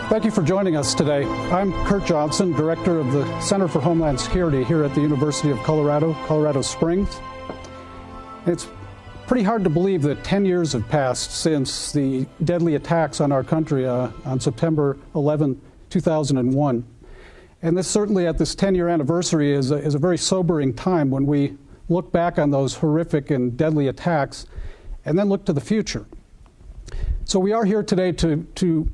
Thank you for joining us today. I'm Kurt Johnson, Director of the Center for Homeland Security here at the University of Colorado, Colorado Springs. It's pretty hard to believe that 10 years have passed since the deadly attacks on our country on September 11, 2001. And this certainly at this 10-year anniversary is a very sobering time when we look back on those horrific and deadly attacks and then look to the future. So we are here today to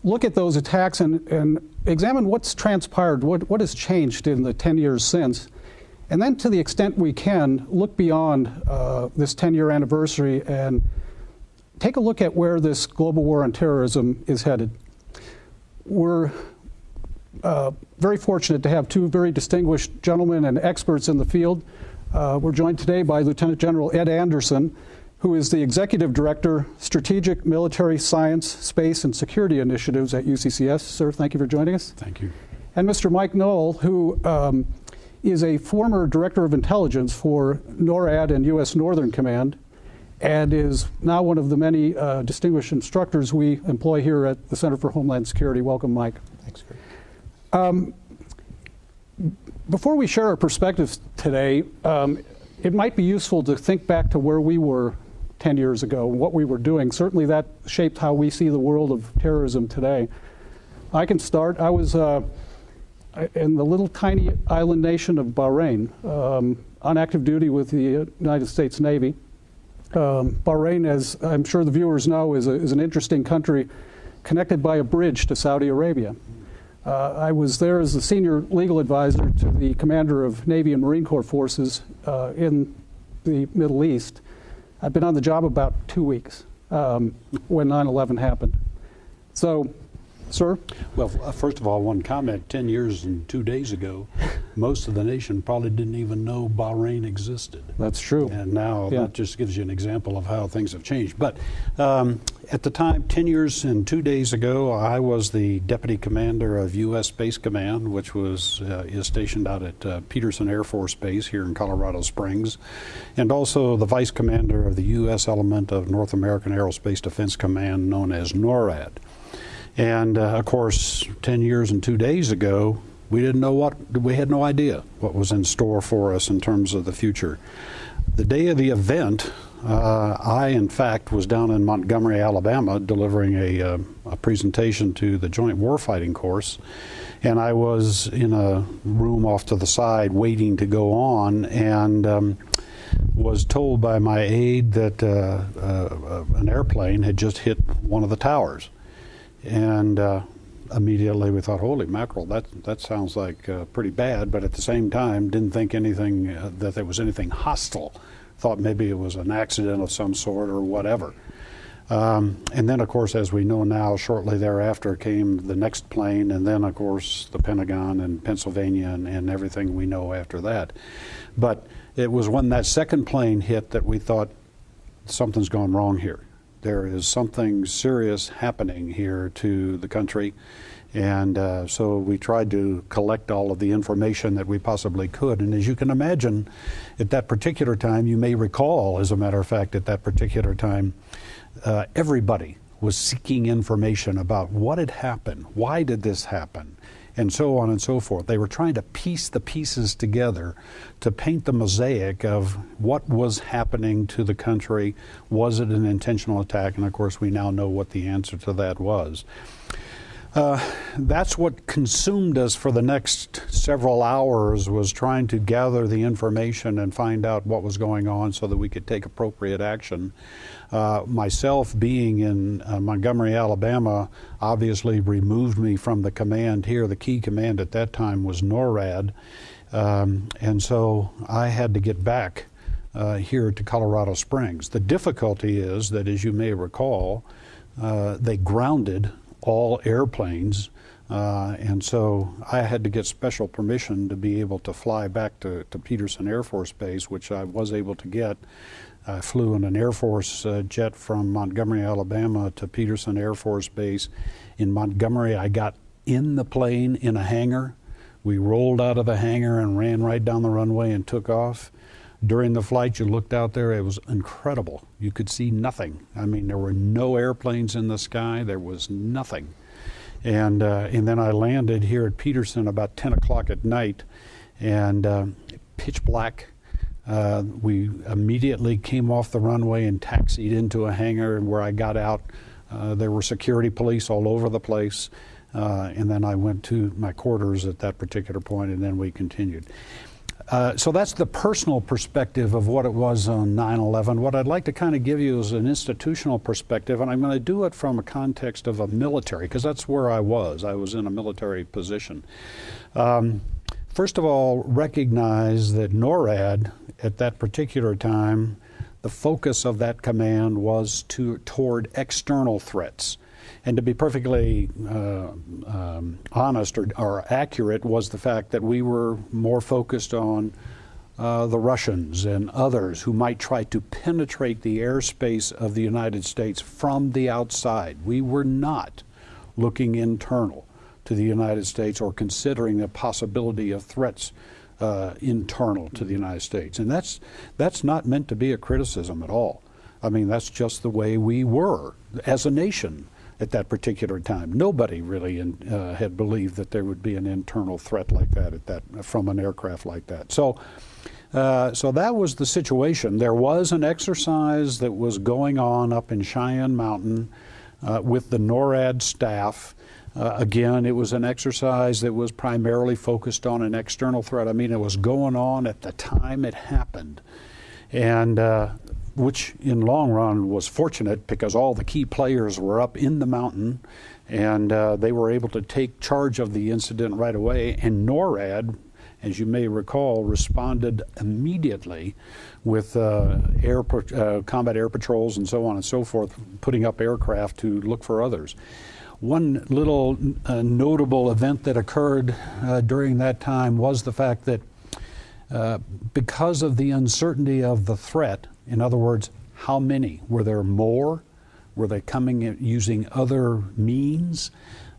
look at those attacks and examine what's transpired, what has changed in the 10 years since, and then to the extent we can, look beyond this 10-year anniversary and take a look at where this global war on terrorism is headed. We're very fortunate to have two very distinguished gentlemen and experts in the field. We're joined today by Lieutenant General Ed Anderson, who is the Executive Director, Strategic Military Science, Space, and Security Initiatives at UCCS. Sir, thank you for joining us. Thank you. And Mr. Mike Knoll, who is a former Director of Intelligence for NORAD and U.S. Northern Command, and is now one of the many distinguished instructors we employ here at the Center for Homeland Security. Welcome, Mike. Thanks, Kurt. Before we share our perspectives today, it might be useful to think back to where we were 10 years ago, what we were doing. Certainly that shaped how we see the world of terrorism today. I can start. I was in the little tiny island nation of Bahrain, on active duty with the United States Navy. Bahrain, as I'm sure the viewers know, is an interesting country connected by a bridge to Saudi Arabia. I was there as the senior legal advisor to the commander of Navy and Marine Corps forces in the Middle East. I've been on the job about 2 weeks when 9/11 happened. So, sir? Well, first of all, one comment. 10 years and 2 days ago, most of the nation probably didn't even know Bahrain existed. That's true. And now that just gives you an example of how things have changed. But at the time, 10 years and 2 days ago, I was the Deputy Commander of U.S. Space Command, which is stationed out at Peterson Air Force Base here in Colorado Springs, and also the Vice Commander of the U.S. element of North American Aerospace Defense Command, known as NORAD. And of course, 10 years and 2 days ago, we had no idea what was in store for us in terms of the future. The day of the event, I, in fact, was down in Montgomery, Alabama, delivering a presentation to the Joint Warfighting Course, and I was in a room off to the side waiting to go on, and was told by my aide that an airplane had just hit one of the towers. And immediately we thought, holy mackerel, that sounds like pretty bad, but at the same time didn't think anything that there was anything hostile. Thought maybe it was an accident of some sort or whatever. And then, of course, as we know now, shortly thereafter came the next plane, and then, of course, the Pentagon and Pennsylvania and everything we know after that. But it was when that second plane hit that we thought something's gone wrong here. There is something serious happening here to the country, and so we tried to collect all of the information that we possibly could. And as you can imagine, at that particular time, you may recall, as a matter of fact, at that particular time, everybody was seeking information about what had happened, why did this happen, and so on and so forth. They were trying to piece the pieces together to paint the mosaic of what was happening to the country. Was it an intentional attack? And of course, we now know what the answer to that was. That's what consumed us for the next several hours, was trying to gather the information and find out what was going on so that we could take appropriate action. Myself being in Montgomery, Alabama, obviously removed me from the command here. The key command at that time was NORAD, and so I had to get back here to Colorado Springs. The difficulty is that, as you may recall, they grounded all airplanes, and so I had to get special permission to be able to fly back to Peterson Air Force Base, which I was able to get. I flew in an Air Force jet from Montgomery, Alabama to Peterson Air Force Base. In Montgomery, I got in the plane in a hangar. We rolled out of the hangar and ran right down the runway and took off. During the flight, you looked out there, it was incredible. You could see nothing. I mean, there were no airplanes in the sky. There was nothing. And then I landed here at Peterson about 10 o'clock at night, and pitch black. We immediately came off the runway and taxied into a hangar, and where I got out, there were security police all over the place. And then I went to my quarters at that particular point, and then we continued. So that's the personal perspective of what it was on 9/11. What I'd like to kind of give you is an institutional perspective, and I'm going to do it from a context of a military, because that's where I was. I was in a military position. First of all, recognize that NORAD, at that particular time, the focus of that command was toward external threats. And to be perfectly honest or accurate, was the fact that we were more focused on the Russians and others who might try to penetrate the airspace of the United States from the outside. We were not looking internal to the United States or considering the possibility of threats internal to the United States. And that's not meant to be a criticism at all. I mean, that's just the way we were as a nation at that particular time. Nobody really had believed that there would be an internal threat like that, from an aircraft like that. So that was the situation. There was an exercise that was going on up in Cheyenne Mountain with the NORAD staff. Again, it was an exercise that was primarily focused on an external threat. I mean, it was going on at the time it happened, and which in long run was fortunate, because all the key players were up in the mountain, and they were able to take charge of the incident right away. And NORAD, as you may recall, responded immediately with combat air patrols and so on and so forth, putting up aircraft to look for others. One little notable event that occurred during that time was the fact that because of the uncertainty of the threat, in other words, how many? Were there more? Were they coming in using other means?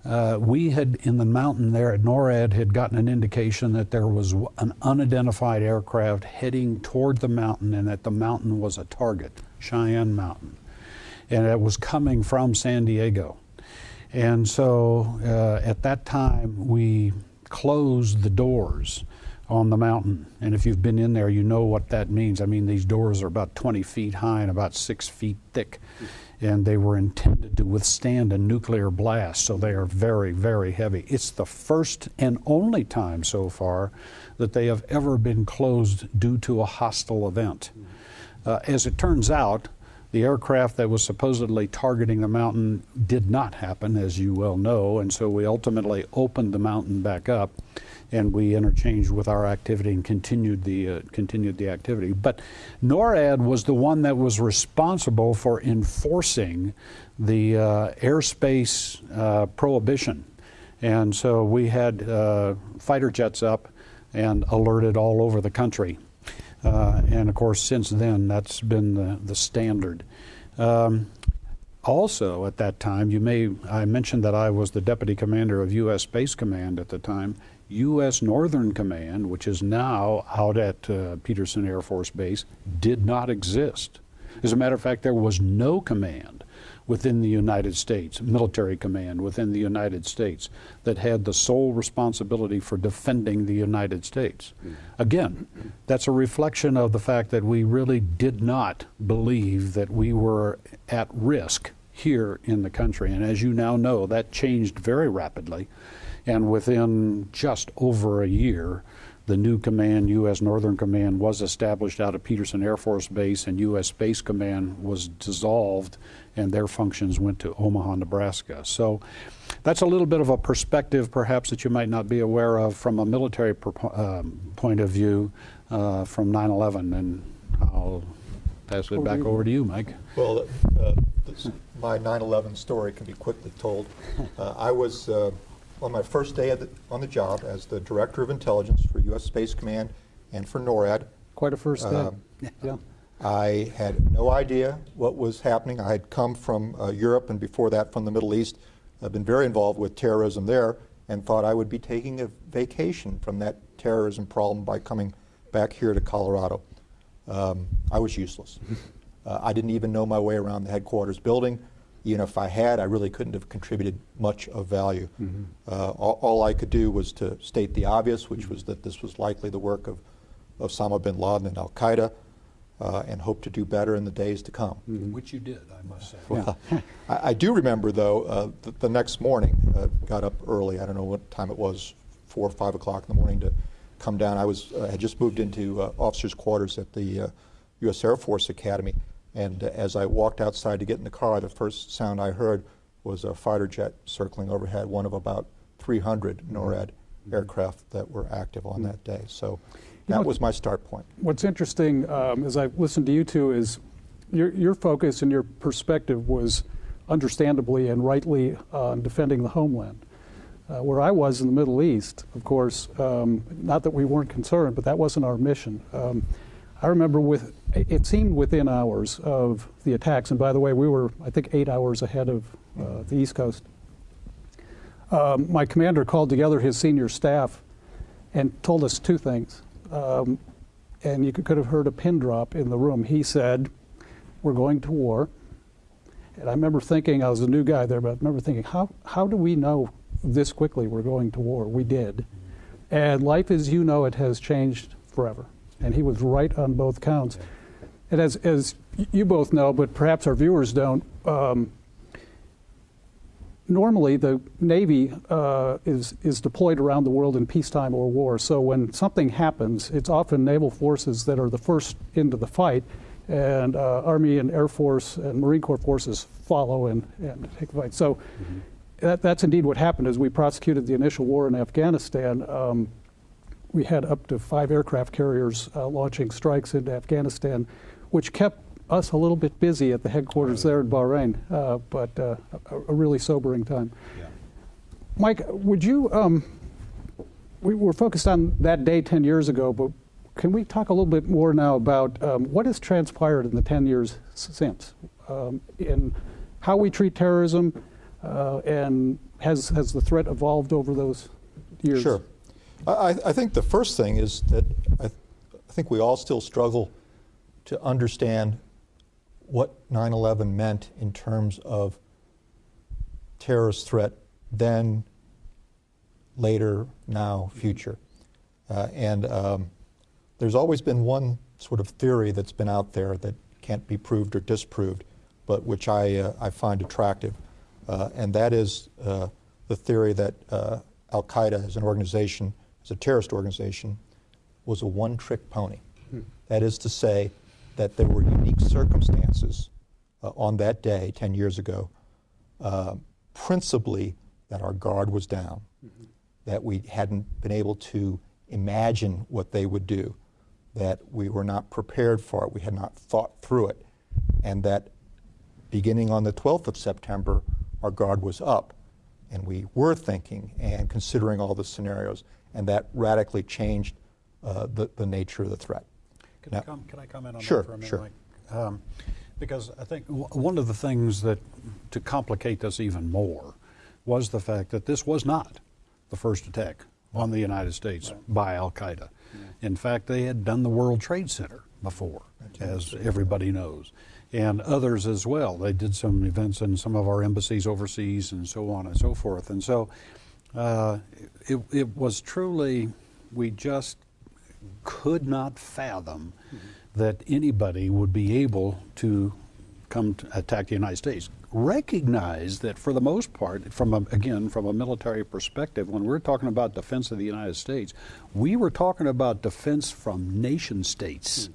We had, in the mountain there at NORAD, had gotten an indication that there was an unidentified aircraft heading toward the mountain, and that the mountain was a target, Cheyenne Mountain. And it was coming from San Diego. And so at that time, we closed the doors on the mountain. And if you've been in there, you know what that means. I mean, these doors are about 20 feet high and about 6 feet thick. And they were intended to withstand a nuclear blast, so they are very, very heavy. It's the first and only time so far that they have ever been closed due to a hostile event. As it turns out, the aircraft that was supposedly targeting the mountain did not happen, as you well know, and so we ultimately opened the mountain back up, and we interchanged with our activity and continued the activity. But NORAD was the one that was responsible for enforcing the airspace prohibition. And so we had fighter jets up and alerted all over the country. And of course, since then, that's been the standard. Also, at that time, I mentioned that I was the deputy commander of U.S. Space Command at the time. U.S. Northern Command, which is now out at Peterson Air Force Base, did not exist. As a matter of fact, there was no command within the United States, military command within the United States, that had the sole responsibility for defending the United States. Again, that's a reflection of the fact that we really did not believe that we were at risk here in the country. And as you now know, that changed very rapidly. And within just over a year, the new command, U.S. Northern Command, was established out of Peterson Air Force Base, and U.S. Space Command was dissolved, and their functions went to Omaha, Nebraska. So that's a little bit of a perspective, perhaps, that you might not be aware of from a military point of view from 9/11. And I'll pass it back over to you, Mike. Well, my 9/11 story can be quickly told. I was on my first day on the job as the Director of Intelligence for U.S. Space Command and for NORAD. Quite a first day. Yeah. I had no idea what was happening. I had come from Europe, and before that from the Middle East. I've been very involved with terrorism there, and thought I would be taking a vacation from that terrorism problem by coming back here to Colorado. I was useless. I didn't even know my way around the headquarters building. even if I had, I really couldn't have contributed much of value. All I could do was to state the obvious, which was that this was likely the work of Osama bin Laden and al-Qaeda, and hope to do better in the days to come. Which you did, I must say. Well, I do remember, though, the next morning, got up early. I don't know what time it was, 4 or 5 o'clock in the morning, to come down. I had just moved into officers' quarters at the U.S. Air Force Academy, and as I walked outside to get in the car, the first sound I heard was a fighter jet circling overhead, one of about 300 NORAD aircraft that were active on that day. So that was my start point. What's interesting, as I've listened to you two, is your focus and your perspective was understandably and rightly on defending the homeland. Where I was in the Middle East, of course, not that we weren't concerned, but that wasn't our mission. I remember it seemed within hours of the attacks, and by the way, we were, I think, 8 hours ahead of the East Coast. My commander called together his senior staff and told us two things. And you could have heard a pin drop in the room. He said, "We're going to war." And I remember thinking, I was a new guy there, but I remember thinking, how do we know this quickly we're going to war? We did. And life as you know it has changed forever. And he was right on both counts. And as you both know, but perhaps our viewers don't, normally the Navy is deployed around the world in peacetime or war. So when something happens, it's often naval forces that are the first into the fight, and Army and Air Force and Marine Corps forces follow and take the fight. So that's indeed what happened. As we prosecuted the initial war in Afghanistan, we had up to 5 aircraft carriers launching strikes into Afghanistan, which kept us a little bit busy at the headquarters there in Bahrain, but a really sobering time. Yeah. Mike, would you, we were focused on that day 10 years ago, but can we talk a little bit more now about what has transpired in the 10 years since, in how we treat terrorism, and has the threat evolved over those years? Sure. I think the first thing is that I think we all still struggle to understand what 9/11 meant in terms of terrorist threat then, later, now, future. There's always been one sort of theory that's been out there that can't be proved or disproved, but which I find attractive, and that is the theory that al-Qaeda as an organization, as a terrorist organization, was a one-trick pony. That is to say that there were unique circumstances on that day 10 years ago, principally that our guard was down, that we hadn't been able to imagine what they would do, that we were not prepared for it, we had not thought through it, and that beginning on the 12th of September, our guard was up, and we were thinking and considering all the scenarios, and that radically changed the nature of the threat. Can I comment on Sure, that for a minute, sure. Mike? Because I think one of the things that, to complicate this even more, was the fact that this was not the first attack on the United States by al-Qaeda. In fact, they had done the World Trade Center before, as everybody knows, and others as well. They did some events in some of our embassies overseas and so on and so forth. And so it was truly, we just could not fathom that anybody would be able to come to attack the United States. Recognize that for the most part, again, from a military perspective, when we're talking about defense of the United States, we were talking about defense from nation states.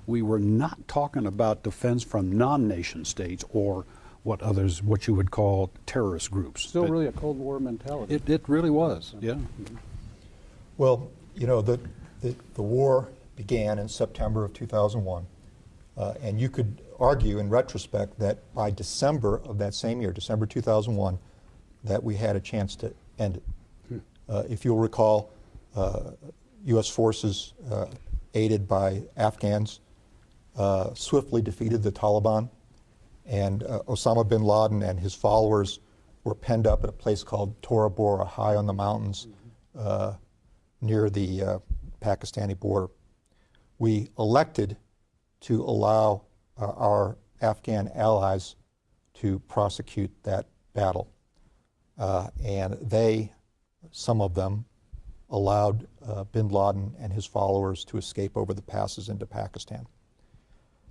We were not talking about defense from non-nation states or what you would call terrorist groups. Still really a Cold War mentality. It really was, yeah. Well, you know, the war began in September of 2001, and you could argue in retrospect that by December of that same year, December 2001, that we had a chance to end it. If you'll recall, U.S. forces aided by Afghans swiftly defeated the Taliban, and Osama bin Laden and his followers were penned up at a place called Tora Bora, high on the mountains near the Pakistani border. We elected to allow our Afghan allies to prosecute that battle. And they, some of them, allowed bin Laden and his followers to escape over the passes into Pakistan.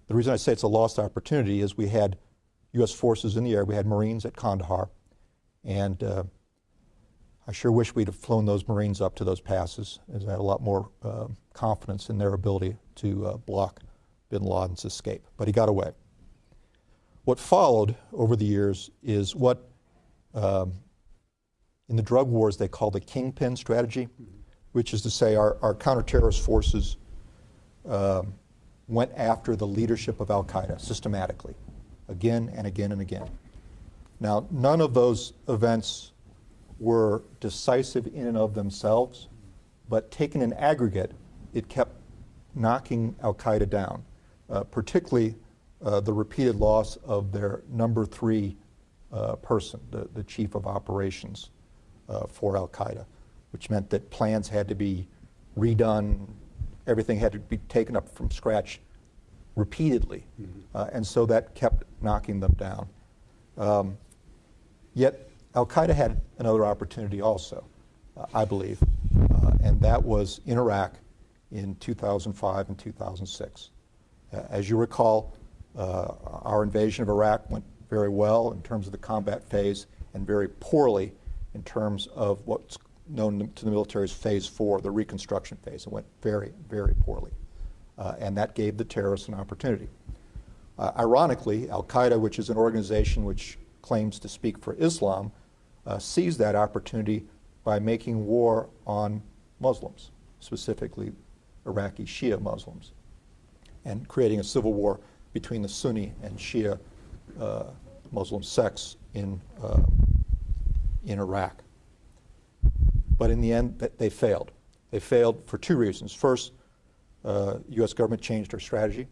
The reason I say it's a lost opportunity is we had U.S. forces in the air, we had Marines at Kandahar, and I sure wish we'd have flown those Marines up to those passes, as I had a lot more confidence in their ability to block bin Laden's escape. But he got away. What followed over the years is what in the drug wars they call the kingpin strategy, which is to say our counterterrorist forces went after the leadership of al-Qaeda systematically, again and again and again. Now, none of those events were decisive in and of themselves, but taken in aggregate, it kept knocking al-Qaeda down, particularly the repeated loss of their number 3 person, the chief of operations for al-Qaeda, which meant that plans had to be redone, everything had to be taken up from scratch repeatedly, and so that kept knocking them down. Yet al-Qaeda had another opportunity also, I believe, and that was in Iraq in 2005 and 2006. As you recall, our invasion of Iraq went very well in terms of the combat phase and very poorly in terms of what's known to the military as Phase 4, the reconstruction phase. It went very, very poorly, and that gave the terrorists an opportunity. Ironically, al-Qaeda, which is an organization which claims to speak for Islam, seized that opportunity by making war on Muslims, specifically Iraqi Shia Muslims, and creating a civil war between the Sunni and Shia Muslim sects in Iraq. But in the end, they failed. They failed for 2 reasons. First, U.S. government changed our strategy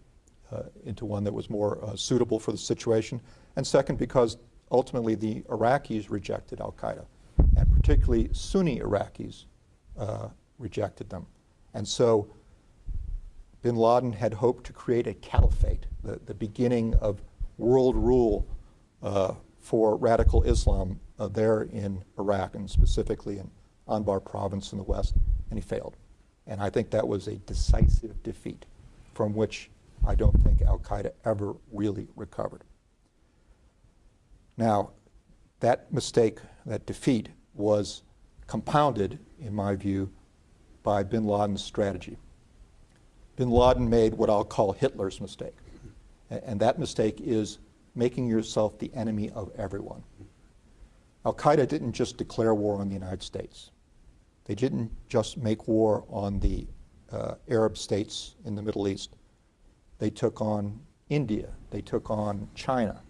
into one that was more suitable for the situation. And second, because ultimately the Iraqis rejected al-Qaeda, and particularly Sunni Iraqis rejected them. And so bin Laden had hoped to create a caliphate, the beginning of world rule for radical Islam there in Iraq, and specifically in Anbar province in the west, and he failed. And I think that was a decisive defeat from which I don't think al-Qaeda ever really recovered. Now, that mistake, that defeat, was compounded, in my view, by bin Laden's strategy. Bin Laden made what I'll call Hitler's mistake. And that mistake is making yourself the enemy of everyone. Al-Qaeda didn't just declare war on the United States. They didn't just make war on the Arab states in the Middle East. They took on India. They took on China.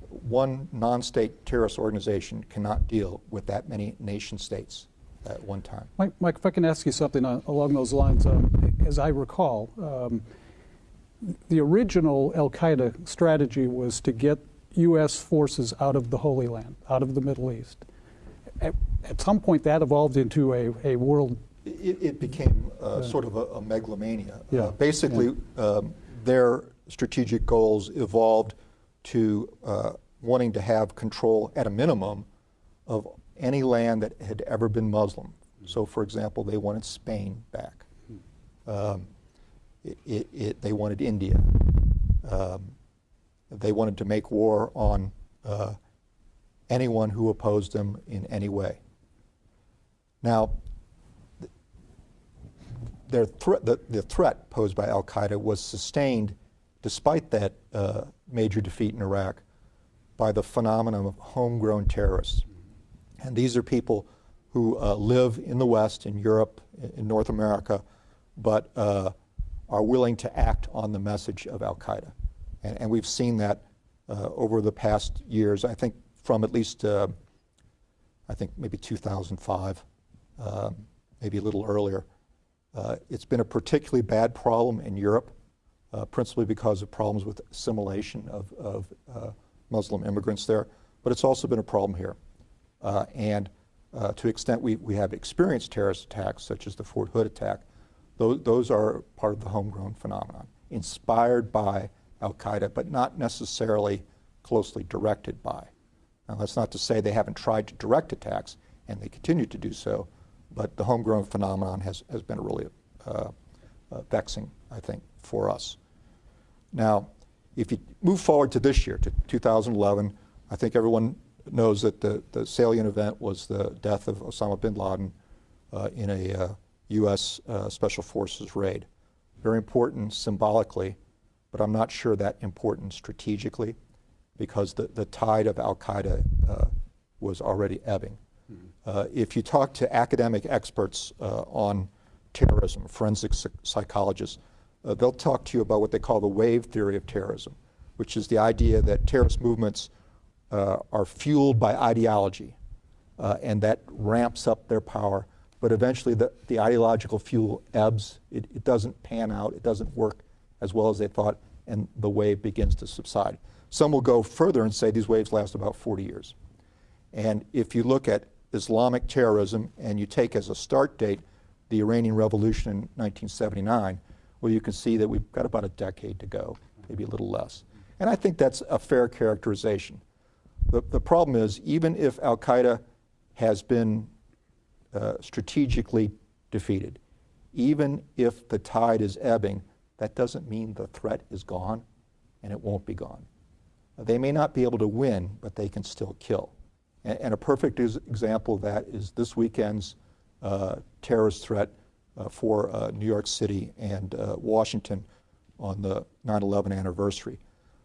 One non-state terrorist organization cannot deal with that many nation states at one time. Mike, if I can ask you something along those lines. As I recall, the original al-Qaeda strategy was to get U.S. forces out of the Holy Land, out of the Middle East. At some point, that evolved into a world. It became sort of a megalomania. Yeah. Basically, their strategic goals evolved to wanting to have control, at a minimum, of any land that had ever been Muslim. So, for example, they wanted Spain back. They wanted India. They wanted to make war on anyone who opposed them in any way. Now, the threat posed by al-Qaeda was sustained, despite that major defeat in Iraq, by the phenomenon of homegrown terrorists. And these are people who live in the West, in Europe, in North America, but are willing to act on the message of al-Qaeda. And we've seen that over the past years, I think from at least, maybe 2005, maybe a little earlier. It's been a particularly bad problem in Europe, principally because of problems with assimilation of Muslim immigrants there, but it's also been a problem here. And to the extent we have experienced terrorist attacks, such as the Fort Hood attack, those are part of the homegrown phenomenon, inspired by al-Qaeda, but not necessarily closely directed by. Now, that's not to say they haven't tried to direct attacks, and they continue to do so, but the homegrown phenomenon has been really vexing, I think, for us. Now, if you move forward to this year, to 2011, I think everyone knows that the salient event was the death of Osama bin Laden in a U.S. Special Forces raid. Very important symbolically, but I'm not sure that important strategically, because the tide of al-Qaeda was already ebbing. If you talk to academic experts on terrorism, forensic psychologists, they'll talk to you about what they call the wave theory of terrorism, which is the idea that terrorist movements are fueled by ideology, and that ramps up their power. But eventually the ideological fuel ebbs. It doesn't pan out. It doesn't work as well as they thought, and the wave begins to subside. Some will go further and say these waves last about 40 years. And if you look at Islamic terrorism and you take as a start date the Iranian Revolution in 1979, well, you can see that we've got about a decade to go, maybe a little less. And I think that's a fair characterization. The problem is, even if al-Qaeda has been strategically defeated, even if the tide is ebbing, that doesn't mean the threat is gone, and it won't be gone. They may not be able to win, but they can still kill. And a perfect example of that is this weekend's terrorist threat for New York City and Washington on the 9/11 anniversary.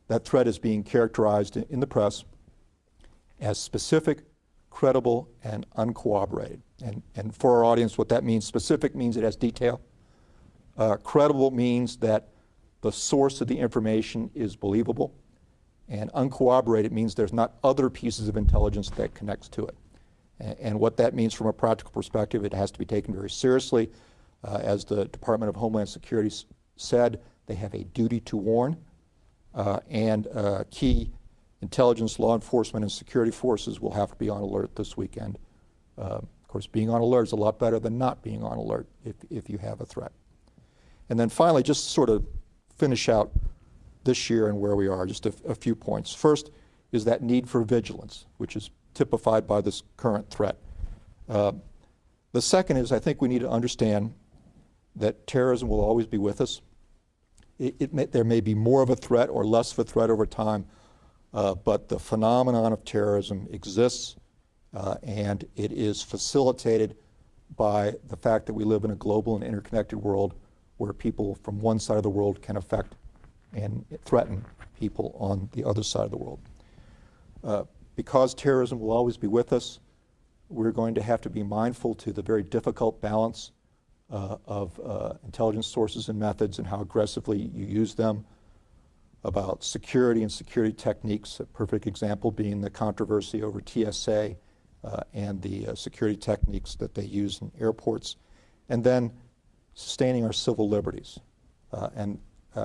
That threat is being characterized in the press as specific, credible, and uncorroborated. And for our audience, what that means: specific means it has detail. Credible means that the source of the information is believable. And uncorroborated means there's not other pieces of intelligence that connects to it. And what that means from a practical perspective, it has to be taken very seriously. As the Department of Homeland Security said, they have a duty to warn, and key intelligence, law enforcement, and security forces will have to be on alert this weekend. Of course, being on alert is a lot better than not being on alert if you have a threat. And then finally, just to sort of finish out this year and where we are, just a few points. First is that need for vigilance, which is typified by this current threat. The second is, I think we need to understand that terrorism will always be with us. There may be more of a threat or less of a threat over time, but the phenomenon of terrorism exists, and it is facilitated by the fact that we live in a global and interconnected world where people from one side of the world can affect and threaten people on the other side of the world. Because terrorism will always be with us, we're going to have to be mindful to the very difficult balance of intelligence sources and methods and how aggressively you use them, about security and security techniques, a perfect example being the controversy over TSA and the security techniques that they use in airports, and then sustaining our civil liberties.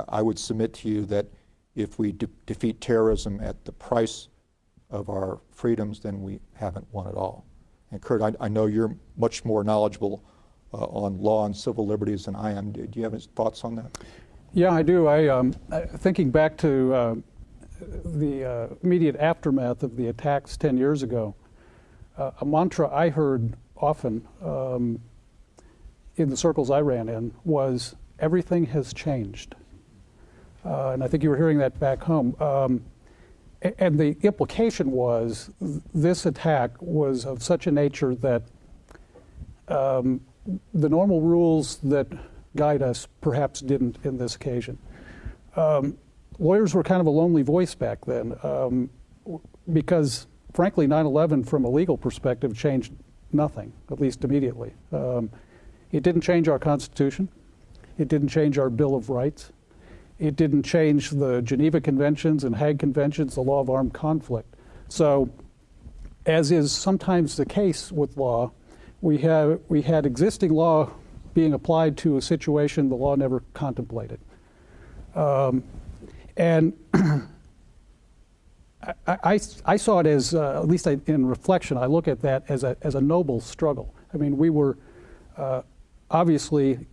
I would submit to you that if we defeat terrorism at the price of our freedoms, then we haven't won at all. And Kurt, I know you're much more knowledgeable on law and civil liberties than I am. Do you have any thoughts on that? Yeah, I do. Thinking back to the immediate aftermath of the attacks 10 years ago, a mantra I heard often in the circles I ran in was, everything has changed. And I think you were hearing that back home. And the implication was this attack was of such a nature that the normal rules that guide us perhaps didn't in this occasion. Lawyers were kind of a lonely voice back then because, frankly, 9/11 from a legal perspective changed nothing, at least immediately. It didn't change our Constitution. It didn't change our Bill of Rights. It didn't change the Geneva Conventions and Hague Conventions, the law of armed conflict. So, as is sometimes the case with law, we had existing law being applied to a situation the law never contemplated. And I saw it as, at least in reflection, I look at that as a noble struggle. I mean, we were obviously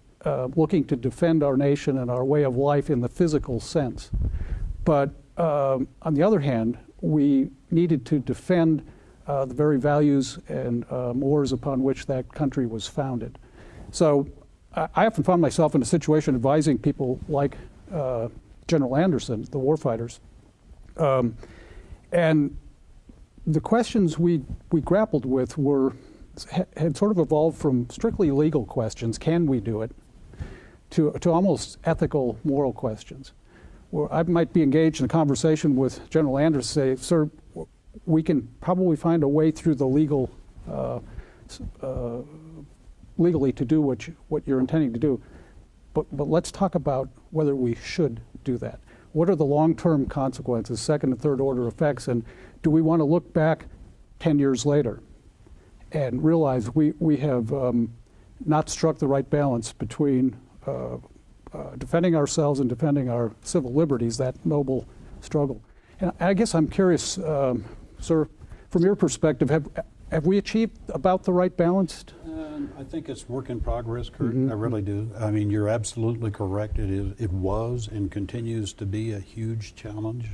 looking to defend our nation and our way of life in the physical sense. But on the other hand, we needed to defend the very values and mores upon which that country was founded. So I often found myself in a situation advising people like General Anderson, the warfighters, and the questions we grappled with had sort of evolved from strictly legal questions, can we do it, to almost ethical, moral questions. Where I might be engaged in a conversation with General Anderson, say, sir, we can probably find a way through the legally to do what you're intending to do, but let's talk about whether we should do that. What are the long-term consequences, second and third order effects, and do we want to look back 10 years later and realize we have not struck the right balance between defending ourselves and defending our civil liberties, that noble struggle. And I guess I'm curious, sir, from your perspective, have we achieved about the right balance? I think it's work in progress, Kurt. I really do. I mean, you're absolutely correct. It was and continues to be a huge challenge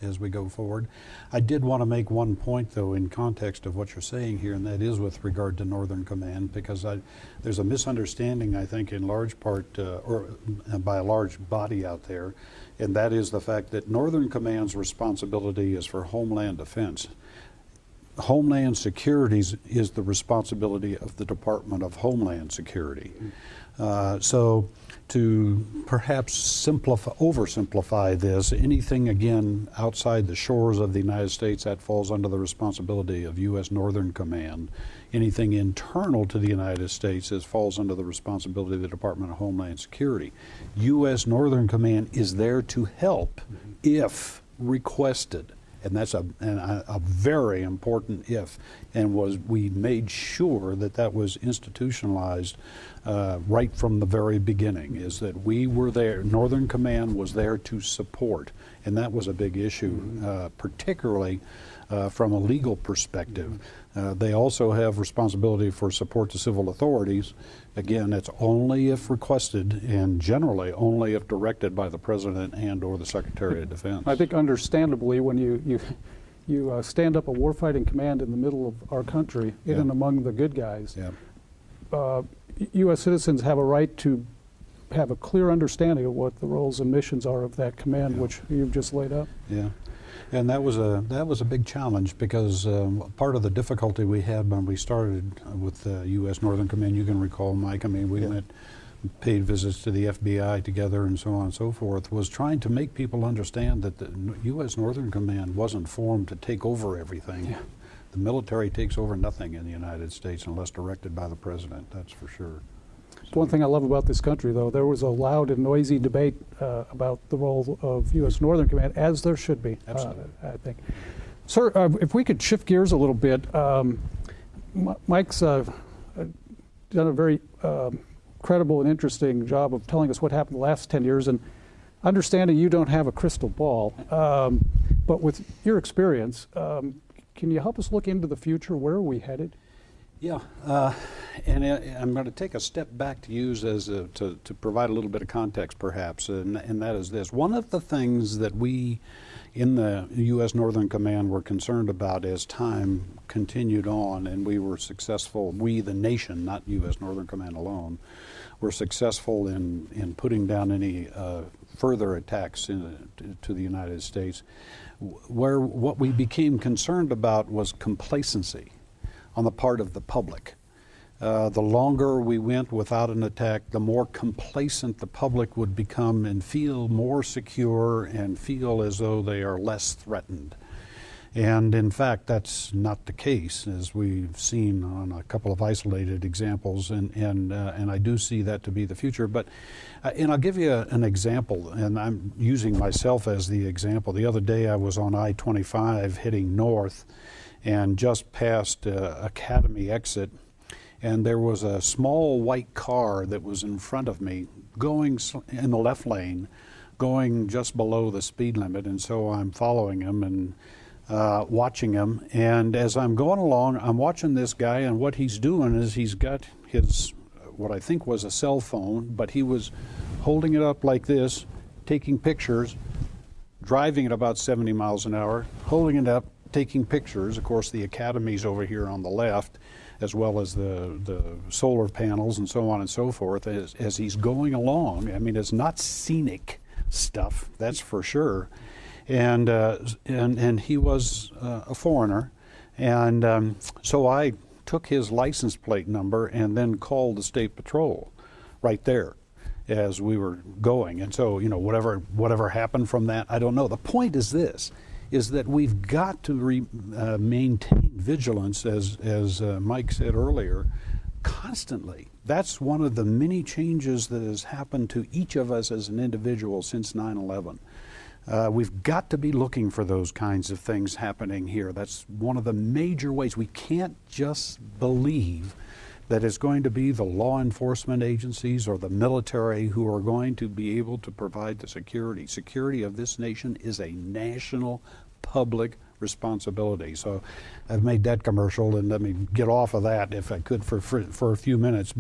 as we go forward. I did want to make one point, though, in context of what you're saying here, and that is with regard to Northern Command, because there's a misunderstanding, I think, in large part, or by a large body out there, and that is the fact that Northern Command's responsibility is for homeland defense. Homeland Security is the responsibility of the Department of Homeland Security. So to perhaps oversimplify this, anything again outside the shores of the United States, that falls under the responsibility of U.S. Northern Command. Anything internal to the United States falls under the responsibility of the Department of Homeland Security. U.S. Northern Command is there to help if requested. And that's a very important if, and we made sure that was institutionalized right from the very beginning, is that we were there, Northern Command was there to support, and that was a big issue, particularly from a legal perspective. They also have responsibility for support to civil authorities. Again, it's only if requested, and generally only if directed by the President and or the Secretary of Defense. I think understandably, when you stand up a warfighting command in the middle of our country, in and among the good guys, U.S. citizens have a right to have a clear understanding of what the roles and missions are of that command, which you've just laid out. Yeah. And that was a big challenge, because part of the difficulty we had when we started with U.S. Northern Command, you can recall, Mike, I mean, we went, paid visits to the FBI together and so on and so forth, was trying to make people understand that the U.S. Northern Command wasn't formed to take over everything. Yeah. The military takes over nothing in the United States unless directed by the President, that's for sure. One thing I love about this country, though, there was a loud and noisy debate about the role of U.S. Northern Command, as there should be, I think. Sir, if we could shift gears a little bit, Mike's done a very credible and interesting job of telling us what happened the last 10 years, and understanding you don't have a crystal ball, but with your experience, can you help us look into the future? Where are we headed? Yeah, and I'm going to take a step back to use to provide a little bit of context, perhaps, and that is this. One of the things that we in the U.S. Northern Command were concerned about as time continued on, and we were successful, we the nation, not U.S. Northern Command alone, were successful in putting down any further attacks to the United States. What we became concerned about was complacency on the part of the public. The longer we went without an attack, the more complacent the public would become and feel more secure and feel as though they are less threatened. And in fact, that's not the case, as we've seen on a couple of isolated examples, and I do see that to be the future. But and I'll give you an example, and I'm using myself as the example. The other day I was on I-25 heading north, and just past Academy exit, and there was a small white car that was in front of me going in the left lane, going just below the speed limit, and so I'm following him and watching him, and as I'm going along, I'm watching this guy, and what he's doing is he's got his, what I think was a cell phone, but he was holding it up like this, taking pictures, driving at about 70 miles an hour, holding it up, taking pictures. Of course, the academy's over here on the left, as well as the solar panels and so on and so forth, as he's going along. I mean, it's not scenic stuff, that's for sure. And he was a foreigner. And so I took his license plate number and then called the State Patrol right there as we were going. And so, you know, whatever happened from that, I don't know. The point is this, is that we've got to maintain vigilance, as Mike said earlier, constantly. That's one of the many changes that has happened to each of us as an individual since 9/11. We've got to be looking for those kinds of things happening here. That's one of the major ways. We can't just believe that it's going to be the law enforcement agencies or the military who are going to be able to provide the security. Security of this nation is a national public responsibility. So I've made that commercial, and let me get off of that if I could for a few minutes.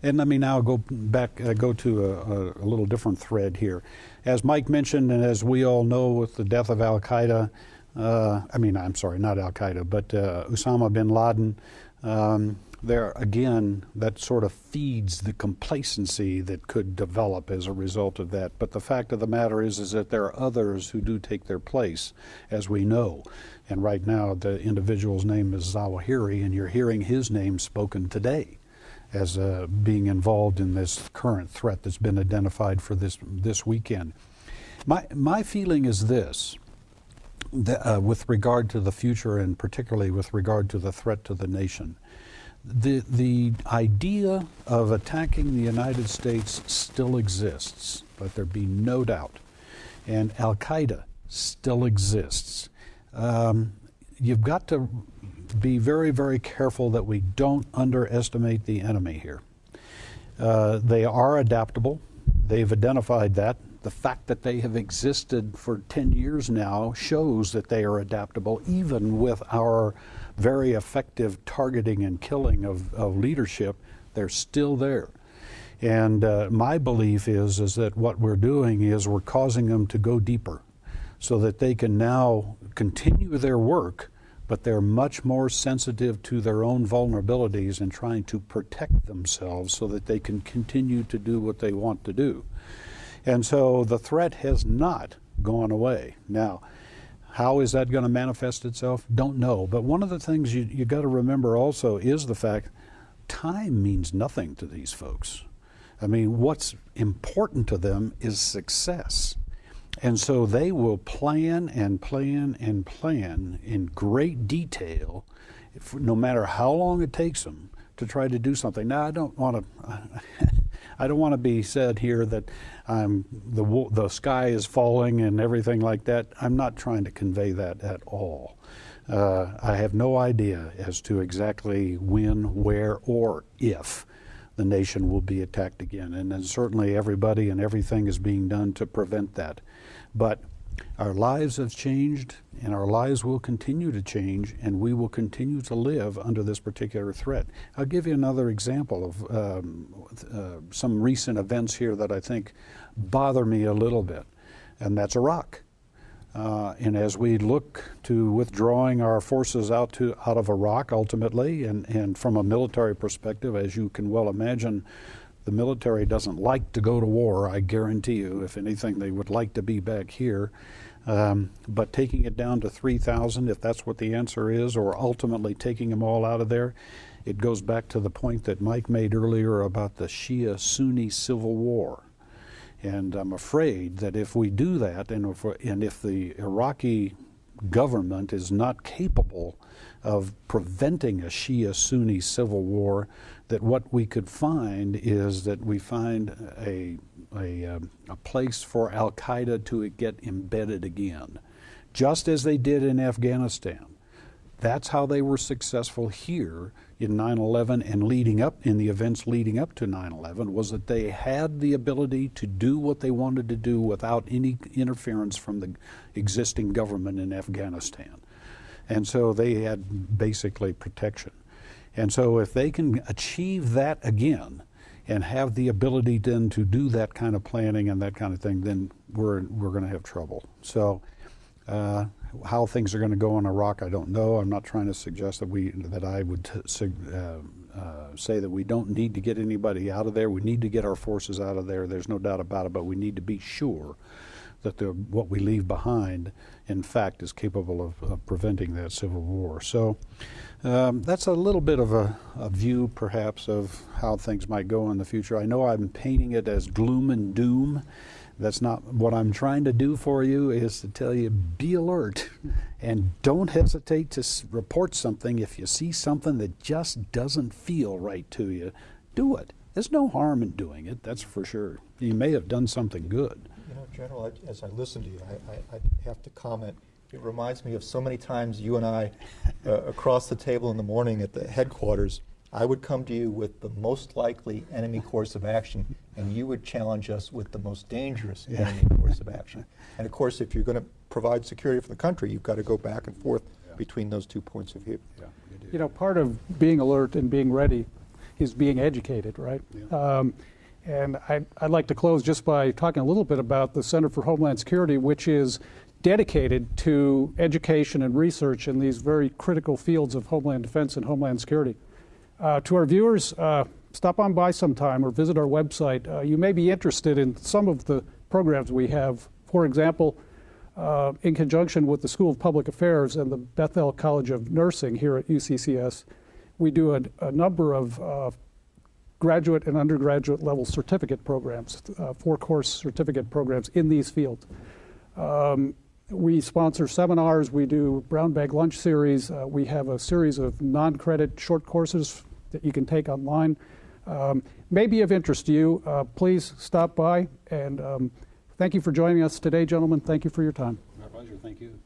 And let me now go to a little different thread here. As Mike mentioned, and as we all know, with the death of Al-Qaeda, I'm sorry, not Al-Qaeda, but Osama bin Laden, there again, that sort of feeds the complacency that could develop as a result of that. But the fact of the matter is that there are others who do take their place, as we know. And right now, the individual's name is Zawahiri, and you're hearing his name spoken today as being involved in this current threat that's been identified for this weekend. My feeling is this, that, with regard to the future, and particularly with regard to the threat to the nation. The idea of attacking the United States still exists, let there be no doubt. And Al-Qaeda still exists. You've got to be very, very careful that we don't underestimate the enemy here. They are adaptable. They've identified that. The fact that they have existed for 10 years now shows that they are adaptable, even with our very effective targeting and killing of leadership. They're still there. And my belief is that what we're doing is we're causing them to go deeper so that they can now continue their work, but they're much more sensitive to their own vulnerabilities and trying to protect themselves so that they can continue to do what they want to do. And so the threat has not gone away. Now, how is that going to manifest itself? Don't know. But one of the things you got to remember also is the fact time means nothing to these folks. I mean, what's important to them is success. And so they will plan and plan and plan in great detail, no matter how long it takes them, to try to do something. Now, I don't want to be said here that the sky is falling and everything like that. I'm not trying to convey that at all. I have no idea as to exactly when, where, or if the nation will be attacked again. And then certainly everybody and everything is being done to prevent that. But our lives have changed, and our lives will continue to change, and we will continue to live under this particular threat. I'll give you another example of some recent events here that I think bother me a little bit, and that's Iraq. And as we look to withdrawing our forces out of Iraq ultimately, and from a military perspective, as you can well imagine, the military doesn't like to go to war, I guarantee you. If anything, they would like to be back here. But taking it down to 3,000, if that's what the answer is, or ultimately taking them all out of there, it goes back to the point that Mike made earlier about the Shia-Sunni civil war. And I'm afraid that if we do that, and if the Iraqi government is not capable of preventing a Shia-Sunni civil war, that what we could find is that we find a place for Al-Qaeda to get embedded again, just as they did in Afghanistan. That's how they were successful here in 9/11 and leading up, in the events leading up to 9/11, was that they had the ability to do what they wanted to do without any interference from the existing government in Afghanistan. And so they had basically protection. And so if they can achieve that again, and have the ability then to do that kind of planning and that kind of thing, then we're going to have trouble. So how things are going to go in Iraq, I don't know. I'm not trying to suggest that I would say that we don't need to get anybody out of there. We need to get our forces out of there. There's no doubt about it, but we need to be sure that what we leave behind, in fact, is capable of preventing that civil war. So that's a little bit of a view, perhaps, of how things might go in the future. I know I'm painting it as gloom and doom. That's not what I'm trying to do for you, is to tell you, be alert and don't hesitate to report something. If you see something that just doesn't feel right to you, do it. There's no harm in doing it, that's for sure. You may have done something good. You know, General, as I listen to you, I have to comment. It reminds me of so many times you and I, across the table in the morning at the headquarters, I would come to you with the most likely enemy course of action, and you would challenge us with the most dangerous enemy course of action. And of course, if you're going to provide security for the country, you've got to go back and forth between those 2 points of view. Yeah, You know, part of being alert and being ready is being educated, right? Yeah. And I'd like to close just by talking a little bit about the Center for Homeland Security, which is dedicated to education and research in these very critical fields of homeland defense and homeland security. To our viewers, stop on by sometime or visit our website. You may be interested in some of the programs we have. For example, in conjunction with the School of Public Affairs and the Bethel College of Nursing here at UCCS, we do a number of graduate and undergraduate level certificate programs, 4-course certificate programs in these fields. We sponsor seminars, we do brown bag lunch series, we have a series of non-credit short courses that you can take online. May be of interest to you. Please stop by, and thank you for joining us today, gentlemen. Thank you for your time. My pleasure, thank you.